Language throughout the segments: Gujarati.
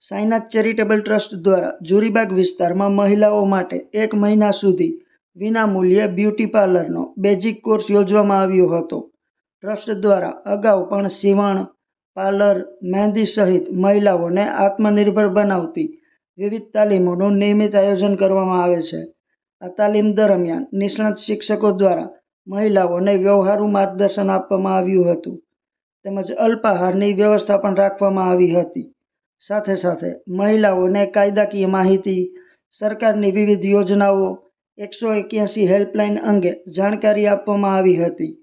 સાઈનાથ ચેરિટેબલ ટ્રસ્ટ દ્વારા જુરીબાગ વિસ્તારમાં મહિલાઓ માટે 1 મહિના સુધી વિનામૂલ્યે બ્યુટી પાર્લરનો બેઝિક કોર્સ યોજવામાં આવ્યો હતો. ટ્રસ્ટ દ્વારા અગાઉ પણ સીવણ, પાર્લર, મહેંદી સહિત મહિલાઓને આત્મનિર્ભર બનાવતી વિવિધ તાલીમોનું નિયમિત આયોજન કરવામાં આવે છે. આ તાલીમ દરમિયાન નિષ્ણાત શિક્ષકો દ્વારા મહિલાઓને વ્યવહારુ માર્ગદર્શન આપવામાં આવ્યું હતું તેમજ અલ્પાહારની વ્યવસ્થા પણ રાખવામાં આવી હતી. સાથે સાથે મહિલાઓને કાયદાકીય માહિતી, સરકારની વિવિધ યોજનાઓ, 181 હેલ્પલાઇન અંગે જાણકારી આપવામાં આવી હતી.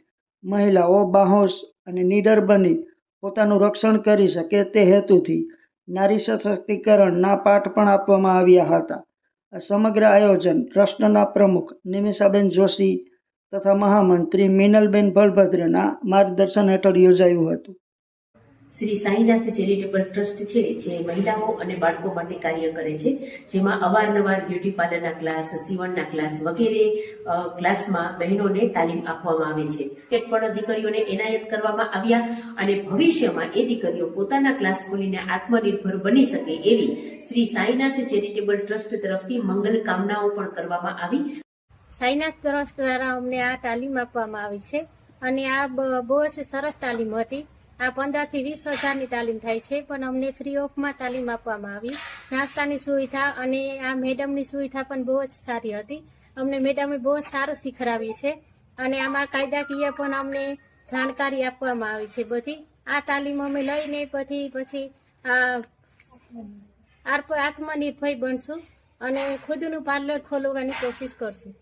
મહિલાઓ બાહોશ અને નીડર બની પોતાનું રક્ષણ કરી શકે તે હેતુથી નારી સશક્તિકરણના પાઠ પણ આપવામાં આવ્યા હતા. આ સમગ્ર આયોજન ટ્રસ્ટના પ્રમુખ નિમિષાબેન જોશી તથા મહામંત્રી મિનલબેન ભલભદ્રના માર્ગદર્શન હેઠળ યોજાયું હતું. શ્રી સાઈનાથ ચેરિટેબલ ટ્રસ્ટ છે જે મહિલાઓ અને બાળકો માટે કાર્ય કરે છે, જેમાં અવારનવાર બ્યુટી પાર્લરના ક્લાસ, સીવણના ક્લાસ વગેરે ક્લાસમાં બહેનોને તાલીમ આપવામાં આવે છે. એક પણ દીકરીઓને એનાયત કરવામાં આવ્યા અને ભવિષ્યમાં એ દીકરીઓ પોતાના ક્લાસ ખોલીને આત્મનિર્ભર બની શકે એવી શ્રી સાઈનાથ ચેરિટેબલ ટ્રસ્ટ તરફથી મંગલ કામનાઓ પણ કરવામાં આવી. સાઈનાથ ટ્રસ્ટ દ્વારા અમને આ તાલીમ આપવામાં આવી છે અને આ બહુ જ સરસ તાલીમ હતી. આ 15 થી 20 હજારની તાલીમ થાય છે, પણ અમને ફ્રી ઓફમાં તાલીમ આપવામાં આવી. નાસ્તાની સુવિધા અને આ મેડમની સુવિધા પણ બહુ જ સારી હતી. અમને મેડમે બહુ જ સારું શીખવાડ્યું છે અને આમાં કાયદાકીય પણ અમને જાણકારી આપવામાં આવી છે બધી. આ તાલીમ અમે લઈને પછી આત્મનિર્ભર બનશું અને ખુદનું પાર્લર ખોલવાની કોશિશ કરશું.